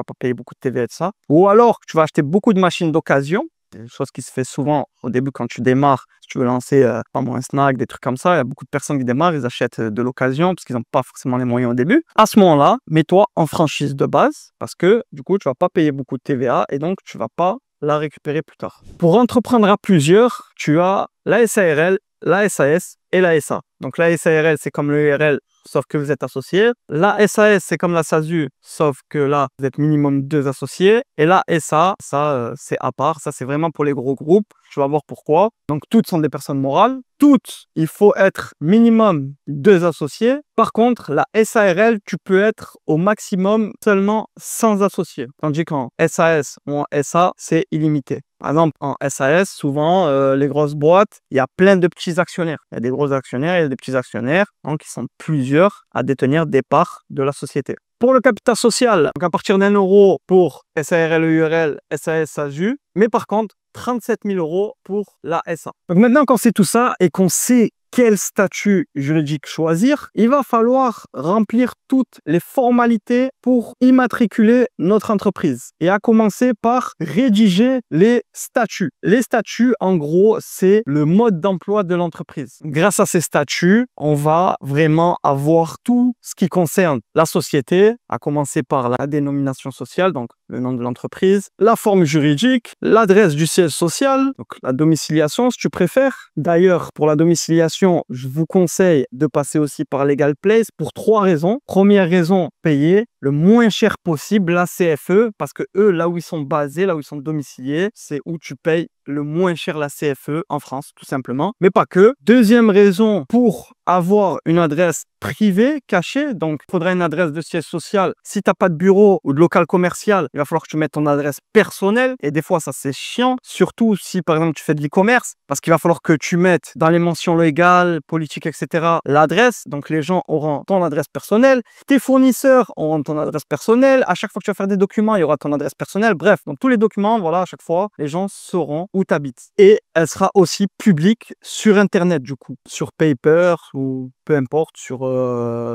vas pas payer beaucoup de TVA et de ça. Ou alors, tu vas acheter beaucoup de machines d'occasion. C'est une chose qui se fait souvent au début quand tu démarres. Si tu veux lancer un snack, des trucs comme ça, il y a beaucoup de personnes qui démarrent, ils achètent de l'occasion parce qu'ils n'ont pas forcément les moyens au début. À ce moment-là, mets-toi en franchise de base parce que du coup, tu ne vas pas payer beaucoup de TVA et donc tu ne vas pas la récupérer plus tard. Pour entreprendre à plusieurs, tu as la SARL, la SAS et la SA. Donc la SARL, c'est comme le URL, sauf que vous êtes associés. La SAS, c'est comme la SASU, sauf que là, vous êtes minimum 2 associés. Et la SA, ça, c'est à part. Ça, c'est vraiment pour les gros groupes. Tu vas voir pourquoi. Donc, toutes sont des personnes morales. Toutes, il faut être minimum 2 associés. Par contre, la SARL, tu peux être au maximum seulement 100 associés. Tandis qu'en SAS ou en SA, c'est illimité. Par exemple, en SAS, souvent, les grosses boîtes, il y a plein de petits actionnaires. Il y a des gros actionnaires, il y a des petits actionnaires. Donc, ils sont plusieurs à détenir des parts de la société. Pour le capital social, donc à partir d'1 € pour SARL, URL, SAS, SASU. Mais par contre, 37 000 € pour la SA. Donc maintenant qu'on sait tout ça et qu'on sait quel statut juridique choisir, il va falloir remplir toutes les formalités pour immatriculer notre entreprise. Et à commencer par rédiger les statuts. Les statuts, en gros, c'est le mode d'emploi de l'entreprise. Grâce à ces statuts, on va vraiment avoir tout ce qui concerne la société, à commencer par la dénomination sociale, donc le nom de l'entreprise, la forme juridique, l'adresse du siège social, donc la domiciliation si tu préfères. D'ailleurs, pour la domiciliation, je vous conseille de passer aussi par Legal Place pour 3 raisons. Première raison, payer le moins cher possible la CFE parce que eux, là où ils sont basés, là où ils sont domiciliés, c'est où tu payes le moins cher la CFE en France, tout simplement. Mais pas que. Deuxième raison, pour avoir une adresse privée, cachée, donc il faudra une adresse de siège social. Si tu n'as pas de bureau ou de local commercial, il va falloir que tu mettes ton adresse personnelle. Et des fois, ça c'est chiant, surtout si par exemple tu fais de l'e-commerce, parce qu'il va falloir que tu mettes dans les mentions légales, politiques, etc. l'adresse. Donc les gens auront ton adresse personnelle. Tes fournisseurs auront ton adresse personnelle. À chaque fois que tu vas faire des documents, il y aura ton adresse personnelle. Bref, donc tous les documents, voilà, à chaque fois, les gens sauront où tu habites. Et elle sera aussi publique sur Internet, du coup, sur Paper ou peu importe, sur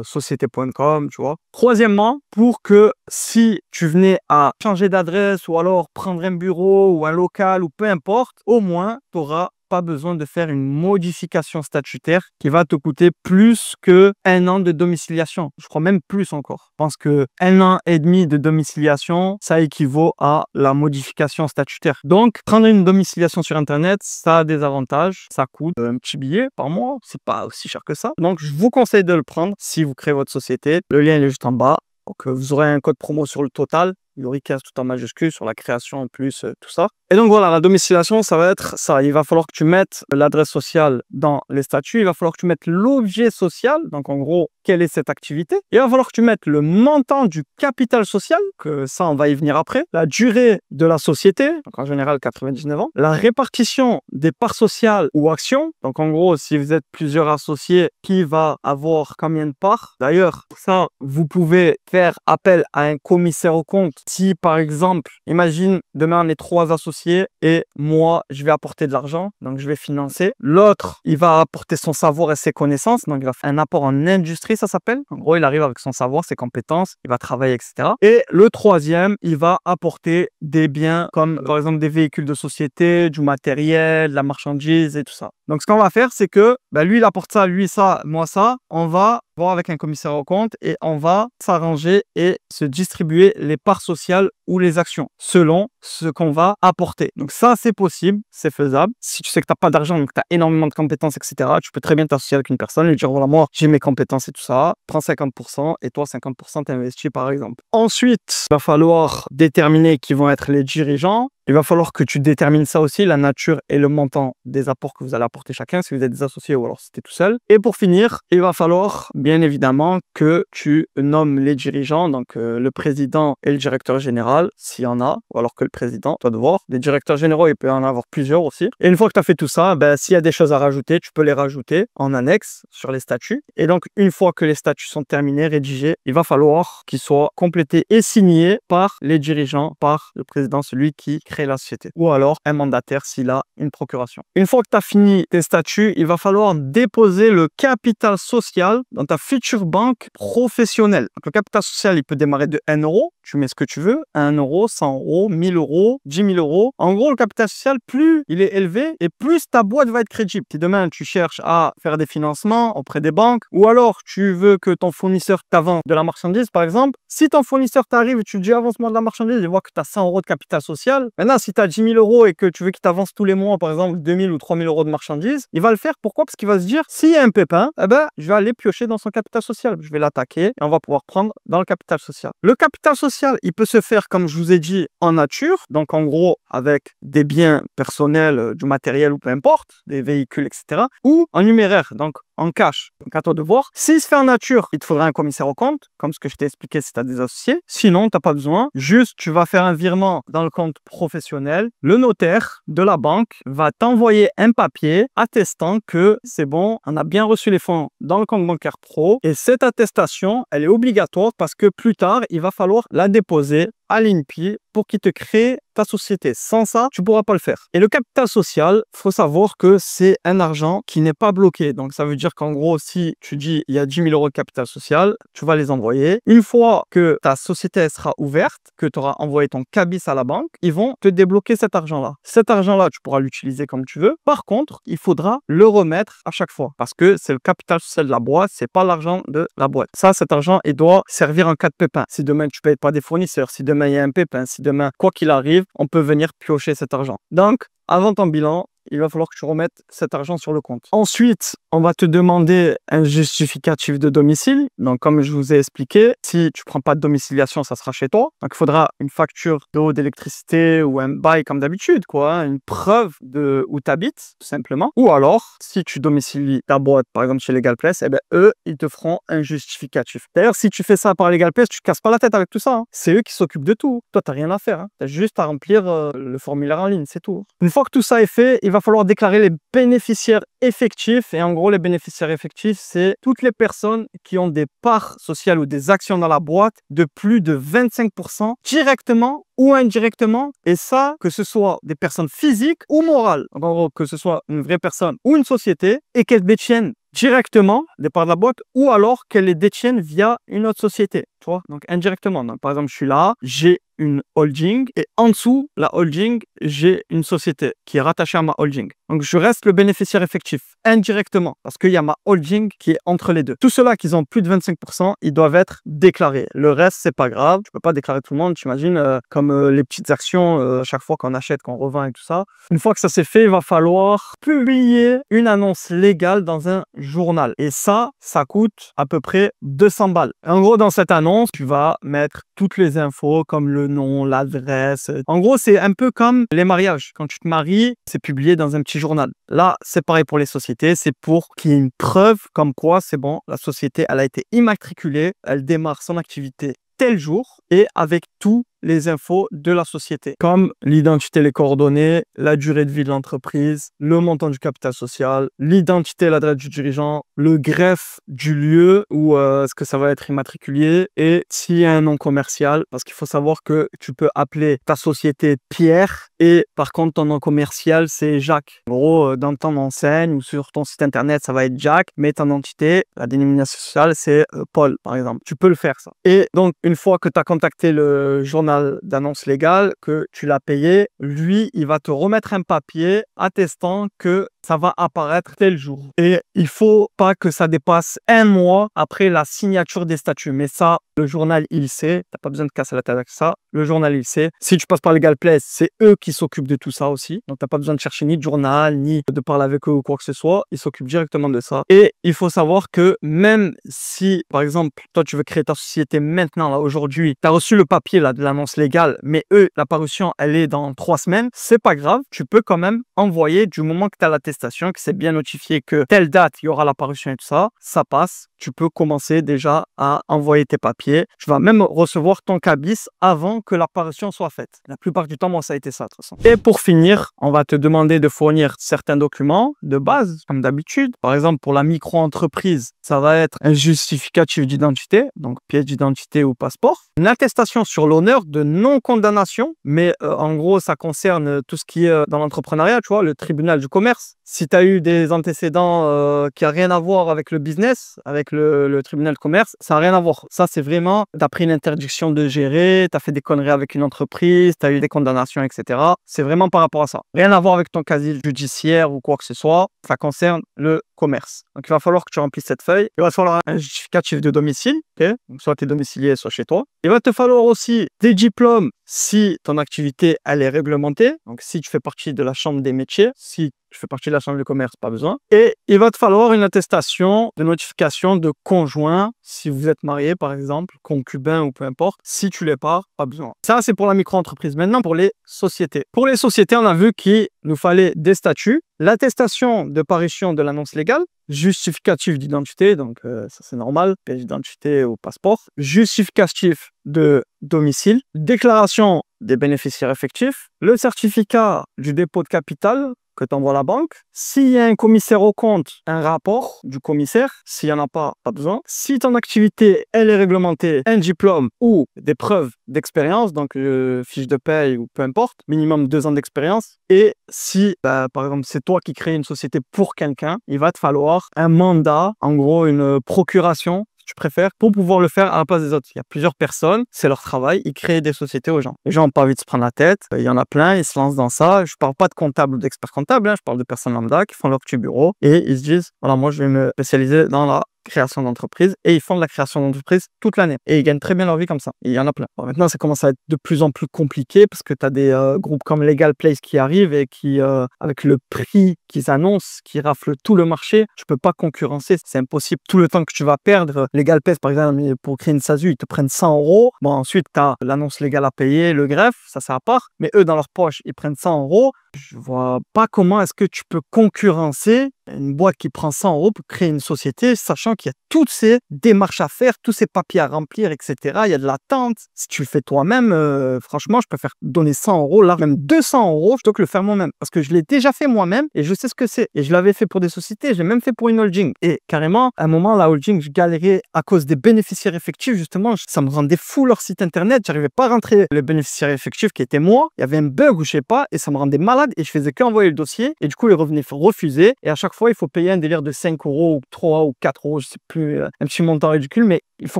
société.com, tu vois. Troisièmement, pour que si tu venais à changer d'adresse ou alors prendre un bureau ou un local ou peu importe, au moins, tu auras pas besoin de faire une modification statutaire qui va te coûter plus que 1 an de domiciliation. Je crois même plus encore. Je pense que 1 an et demi de domiciliation, ça équivaut à la modification statutaire. Donc, prendre une domiciliation sur Internet, ça a des avantages. Ça coûte un petit billet par mois. C'est pas aussi cher que ça. Donc, je vous conseille de le prendre si vous créez votre société. Le lien il est juste en bas. Donc, vous aurez un code promo sur le total. Yuri15 tout en majuscule sur la création en plus, tout ça. Et donc voilà, la domiciliation, ça va être ça. Il va falloir que tu mettes l'adresse sociale dans les statuts. Il va falloir que tu mettes l'objet social. Donc en gros, quelle est cette activité? Il va falloir que tu mettes le montant du capital social, que ça, on va y venir après. La durée de la société, donc en général 99 ans. La répartition des parts sociales ou actions. Donc en gros, si vous êtes plusieurs associés, qui va avoir combien de parts? D'ailleurs, ça, vous pouvez faire appel à un commissaire aux comptes Si par exemple, imagine demain on est 3 associés et moi je vais apporter de l'argent, donc je vais financer. L'autre, il va apporter son savoir et ses connaissances, donc il va faire un apport en industrie, ça s'appelle. En gros, il arrive avec son savoir, ses compétences, il va travailler, etc. Et le troisième, il va apporter des biens comme par exemple des véhicules de société, du matériel, de la marchandise et tout ça. Donc ce qu'on va faire, c'est que lui il apporte ça, lui ça, moi ça. On va voir avec un commissaire aux comptes et on va s'arranger et se distribuer les parts sociales ou les actions selon ce qu'on va apporter. Donc ça, c'est possible, c'est faisable. Si tu sais que tu n'as pas d'argent, donc tu as énormément de compétences, etc., tu peux très bien t'associer avec une personne et lui dire, voilà, moi, j'ai mes compétences et tout ça, prends 50% et toi, 50% t'investis, par exemple. Ensuite, il va falloir déterminer qui vont être les dirigeants. Il va falloir que tu détermines ça aussi, la nature et le montant des apports que vous allez apporter chacun, si vous êtes des associés ou alors si tu es tout seul. Et pour finir, il va falloir bien évidemment que tu nommes les dirigeants, donc le président et le directeur général, s'il y en a, ou alors que le président, toi de voir. Les directeurs généraux, il peut y en avoir plusieurs aussi. Et une fois que tu as fait tout ça, s'il y a des choses à rajouter, tu peux les rajouter en annexe sur les statuts. Et donc, une fois que les statuts sont terminés, rédigés, il va falloir qu'ils soient complétés et signés par les dirigeants, par le président, celui qui crée la société, ou alors un mandataire s'il a une procuration. Une fois que tu as fini tes statuts, il va falloir déposer le capital social dans ta future banque professionnelle. Donc, le capital social, il peut démarrer de 1 euro. Tu mets ce que tu veux, 1 euro, 100 euros, 1000 euros, 10 000 euros. En gros, le capital social, plus il est élevé et plus ta boîte va être crédible. Si demain, tu cherches à faire des financements auprès des banques ou alors tu veux que ton fournisseur t'avance de la marchandise, par exemple, si ton fournisseur t'arrive et tu lui dis avance-moi de la marchandise, il voit que tu as 100 euros de capital social. Maintenant, si tu as 10 000 euros et que tu veux qu'il t'avance tous les mois, par exemple, 2 000 ou 3 000 euros de marchandise, il va le faire. Pourquoi? Parce qu'il va se dire, s'il y a un pépin, je vais aller piocher dans son capital social. Je vais l'attaquer et on va pouvoir prendre dans le capital social. Le capital social, il peut se faire, comme je vous ai dit, en nature. Donc, en gros, avec des biens personnels, du matériel ou peu importe, des véhicules, etc. Ou en numéraire, donc en cash. Donc, à toi de voir. S'il se fait en nature, il te faudra un commissaire aux comptes, comme ce que je t'ai expliqué si tu as des associés. Sinon, tu n'as pas besoin. Juste, tu vas faire un virement dans le compte professionnel. Le notaire de la banque va t'envoyer un papier attestant que c'est bon, on a bien reçu les fonds dans le compte bancaire pro. Et cette attestation, elle est obligatoire parce que plus tard, il va falloir la déposer à l'INPI pour qu'il te crée ta société. Sans ça, tu ne pourras pas le faire. Et le capital social, il faut savoir que c'est un argent qui n'est pas bloqué. Donc, ça veut dire qu'en gros, si tu dis il y a 10 000 euros de capital social, tu vas les envoyer. Une fois que ta société elle sera ouverte, que tu auras envoyé ton cabis à la banque, ils vont te débloquer cet argent-là. Cet argent-là, tu pourras l'utiliser comme tu veux. Par contre, il faudra le remettre à chaque fois parce que c'est le capital social de la boîte, c'est pas l'argent de la boîte. Ça, cet argent, il doit servir en cas de pépin. Si demain, tu ne payes pas des fournisseurs, si demain, il y a un pépin, si demain, quoi qu'il arrive, on peut venir piocher cet argent. Donc, avant ton bilan, il va falloir que tu remettes cet argent sur le compte. Ensuite, on va te demander un justificatif de domicile. Donc, comme je vous ai expliqué, si tu ne prends pas de domiciliation, ça sera chez toi. Donc, il faudra une facture d'eau, d'électricité ou un bail comme d'habitude, quoi. Une preuve de où tu habites, tout simplement. Ou alors, si tu domicilies ta boîte, par exemple chez LegalPlace, eux, ils te feront un justificatif. D'ailleurs, si tu fais ça par LegalPlace, tu ne casses pas la tête avec tout ça. Hein. C'est eux qui s'occupent de tout. Toi, tu n'as rien à faire. Hein. Tu as juste à remplir le formulaire en ligne, c'est tout. Une fois que tout ça est fait, il va falloir déclarer les bénéficiaires effectifs. Et en gros, les bénéficiaires effectifs, c'est toutes les personnes qui ont des parts sociales ou des actions dans la boîte de plus de 25% directement ou indirectement. Et ça, que ce soit des personnes physiques ou morales. Donc, en gros, que ce soit une vraie personne ou une société et qu'elles détiennent directement des parts de la boîte ou alors qu'elles les détiennent via une autre société. Tu vois, donc indirectement. Donc, par exemple, je suis là, j'ai une holding et en dessous, la holding, j'ai une société qui est rattachée à ma holding. Donc, je reste le bénéficiaire effectif indirectement parce qu'il y a ma holding qui est entre les deux. Tout ceux-là qui ont plus de 25%, ils doivent être déclarés. Le reste, c'est pas grave. Tu peux pas déclarer tout le monde, t'imagines, comme les petites actions, à chaque fois qu'on achète, qu'on revend et tout ça. Une fois que ça c'est fait, il va falloir publier une annonce légale dans un journal. Et ça coûte à peu près 200 balles. En gros, dans cette annonce, tu vas mettre toutes les infos comme le nom, l'adresse. En gros, c'est un peu comme les mariages. Quand tu te maries, c'est publié dans un petit journal. Là, c'est pareil pour les sociétés. C'est pour qu'il y ait une preuve comme quoi c'est bon, la société, elle a été immatriculée, elle démarre son activité tel jour et avec tous les infos de la société, comme l'identité, les coordonnées, la durée de vie de l'entreprise, le montant du capital social, l'identité et l'adresse du dirigeant, le greffe du lieu où est-ce que ça va être immatriculé et s'il y a un nom commercial, parce qu'il faut savoir que tu peux appeler ta société Pierre et par contre ton nom commercial c'est Jacques. En gros, dans ton enseigne ou sur ton site internet ça va être Jacques, mais ton entité, la dénomination sociale c'est Paul par exemple. Tu peux le faire ça. Et donc une fois que tu as contacté le journal d'annonce légale, que tu l'as payé, lui il va te remettre un papier attestant que ça va apparaître tel jour. Et il faut pas que ça dépasse un mois après la signature des statuts. Mais ça, le journal, il sait. T'as pas besoin de casser la tête avec ça. Le journal, il sait. Si tu passes par Legal Place, c'est eux qui s'occupent de tout ça aussi. Donc, t'as pas besoin de chercher ni de journal, ni de parler avec eux ou quoi que ce soit. Ils s'occupent directement de ça. Et il faut savoir que même si, par exemple, toi, tu veux créer ta société maintenant, là, aujourd'hui, tu as reçu le papier là, de l'annonce légale, mais eux, la parution, elle est dans 3 semaines, c'est pas grave. Tu peux quand même envoyer du moment que tu as l'attestation, que c'est bien notifié que telle date, il y aura la parution et tout ça, ça passe. Tu peux commencer déjà à envoyer tes papiers. Tu vas même recevoir ton cabis avant que la parution soit faite. La plupart du temps, moi, ça a été ça, de toute façon. Et pour finir, on va te demander de fournir certains documents de base, comme d'habitude. Par exemple, pour la micro-entreprise, ça va être un justificatif d'identité, donc pièce d'identité ou passeport. Une attestation sur l'honneur de non-condamnation, mais en gros, ça concerne tout ce qui est dans l'entrepreneuriat, tu vois, le tribunal du commerce. Si tu as eu des antécédents qui n'ont rien à voir avec le business, avec le tribunal de commerce, ça n'a rien à voir. Ça, c'est vraiment, tu as pris une interdiction de gérer, tu as fait des conneries avec une entreprise, tu as eu des condamnations, etc. C'est vraiment par rapport à ça. Rien à voir avec ton casier judiciaire ou quoi que ce soit. Ça concerne le commerce. Donc, il va falloir que tu remplisses cette feuille. Il va te falloir un justificatif de domicile, okay? Donc, soit tu es domicilié, soit chez toi. Il va te falloir aussi des diplômes si ton activité, elle est réglementée. Donc, si tu fais partie de la chambre des métiers, si tu fais partie de la chambre de commerce, pas besoin. Et il va te falloir une attestation de notification de conjoint, si vous êtes marié, par exemple, concubin ou peu importe. Si tu l'es pas besoin. Ça, c'est pour la micro-entreprise. Maintenant, pour les sociétés. Pour les sociétés, on a vu qu'il nous fallait des statuts, l'attestation de parution de l'annonce légale, justificatif d'identité, donc ça c'est normal, pièce d'identité ou passeport, justificatif de domicile, déclaration des bénéficiaires effectifs, le certificat du dépôt de capital que tu envoies à la banque. S'il y a un commissaire au compte, un rapport du commissaire. S'il n'y en a pas besoin. Si ton activité, elle est réglementée, un diplôme ou des preuves d'expérience, donc fiche de paye ou peu importe, minimum 2 ans d'expérience. Et si, par exemple, c'est toi qui crées une société pour quelqu'un, il va te falloir un mandat, en gros une procuration, tu préfères, pour pouvoir le faire à la place des autres. Il y a plusieurs personnes, c'est leur travail, ils créent des sociétés aux gens. Les gens n'ont pas envie de se prendre la tête, il y en a plein, ils se lancent dans ça. Je parle pas de comptables ou d'experts comptables, je parle de personnes lambda qui font leur petit bureau et ils se disent, voilà, moi je vais me spécialiser dans la création d'entreprise et ils font de la création d'entreprise toute l'année et ils gagnent très bien leur vie comme ça. Et il y en a plein. Bon, maintenant, ça commence à être de plus en plus compliqué parce que tu as des groupes comme Legal Place qui arrivent et qui, avec le prix qu'ils annoncent, qui raflent tout le marché, tu peux pas concurrencer. C'est impossible. Tout le temps que tu vas perdre, Legal Place, par exemple, pour créer une SASU, ils te prennent 100 €. Bon, ensuite, tu as l'annonce légale à payer, le greffe, ça c'est à part. Mais eux, dans leur poche, ils prennent 100 €. Je vois pas comment est-ce que tu peux concurrencer une boîte qui prend 100 € pour créer une société, sachant qu'il y a toutes ces démarches à faire, tous ces papiers à remplir, etc. Il y a de l'attente. Si tu le fais toi-même, franchement, je préfère donner 100 €, là, même 200 € plutôt que le faire moi-même. Parce que je l'ai déjà fait moi-même et je sais ce que c'est. Et je l'avais fait pour des sociétés, je l'ai même fait pour une holding. Et carrément, à un moment, la holding, je galérais à cause des bénéficiaires effectifs, justement. Ça me rendait fou leur site internet. J'arrivais pas à rentrer les bénéficiaires effectifs qui étaient moi. Il y avait un bug ou je sais pas et ça me rendait malade et je faisais qu'envoyer le dossier. Et du coup, les revenus refusés. Et à chaque fois, il faut payer un délire de 5 € ou 3 ou 4 €, je sais plus, un petit montant ridicule, mais il faut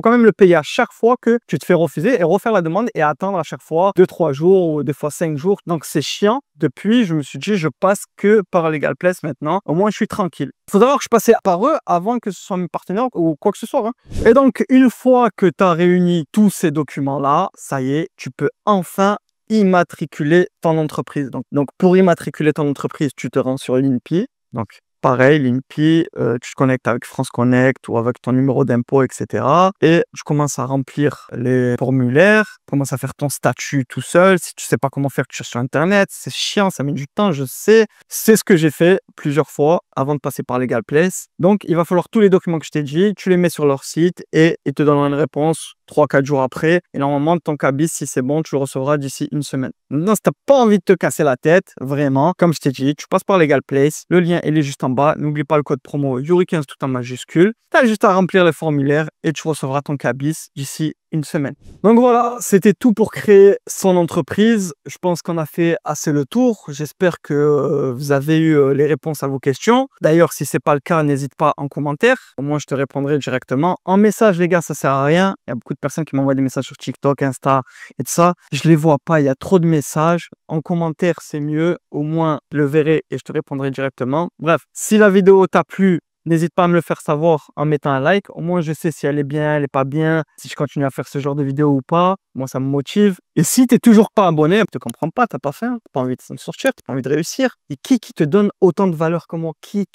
quand même le payer à chaque fois que tu te fais refuser et refaire la demande et attendre à chaque fois 2-3 jours ou des fois 5 jours. Donc c'est chiant. Depuis, je me suis dit, je passe que par Legal Place maintenant. Au moins, je suis tranquille. Il faut savoir que je passais par eux avant que ce soit mes partenaires ou quoi que ce soit. Et donc, une fois que tu as réuni tous ces documents-là, ça y est, tu peux enfin immatriculer ton entreprise. Donc pour immatriculer ton entreprise, tu te rends sur l'INPI. Donc, Pareil, l'INPI, tu te connectes avec France Connect ou avec ton numéro d'impôt, etc. Et tu commences à remplir les formulaires, tu commences à faire ton statut tout seul. Si tu sais pas comment faire, tu cherches sur Internet. C'est chiant, ça met du temps, je sais. C'est ce que j'ai fait plusieurs fois avant de passer par Legal Place. Donc, il va falloir tous les documents que je t'ai dit, tu les mets sur leur site et ils te donneront une réponse 3-4 jours après. Et normalement, ton cabis, si c'est bon, tu le recevras d'ici une semaine. Maintenant, si tu n'as pas envie de te casser la tête, vraiment, comme je t'ai dit, tu passes par Legal Place. Le lien, il est juste en bas. N'oublie pas le code promo Yuri15 tout en majuscule. Tu as juste à remplir les formulaires et tu recevras ton cabis d'ici une semaine. Donc voilà, c'était tout pour créer son entreprise. Je pense qu'on a fait assez le tour. J'espère que vous avez eu les réponses à vos questions. D'ailleurs, si c'est pas le cas, n'hésite pas en commentaire. Au moins, je te répondrai directement. En message, les gars, ça sert à rien. Il y a beaucoup de personnes qui m'envoient des messages sur TikTok, Insta et tout ça. Je les vois pas. Il y a trop de messages. En commentaire, c'est mieux. Au moins, je le verrai et je te répondrai directement. Bref, si la vidéo t'a plu, n'hésite pas à me le faire savoir en mettant un like. Au moins, je sais si elle est bien, elle n'est pas bien, si je continue à faire ce genre de vidéo ou pas. Moi, ça me motive. Et si tu n'es toujours pas abonné, tu ne comprends pas, tu n'as pas faim, tu n'as pas envie de sortir, tu n'as pas envie de réussir. Et qui te donne autant de valeur que moi? Qui?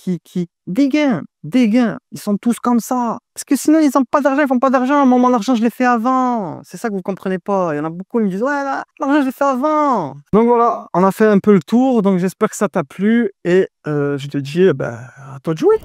Des gains. Ils sont tous comme ça. Parce que sinon, ils n'ont pas d'argent, ils font pas d'argent. Moi, mon argent, je l'ai fait avant. C'est ça que vous ne comprenez pas. Il y en a beaucoup qui me disent, ouais, là, l'argent, je l'ai fait avant. Donc voilà, on a fait un peu le tour. Donc j'espère que ça t'a plu. Et je te dis, à toi de jouer.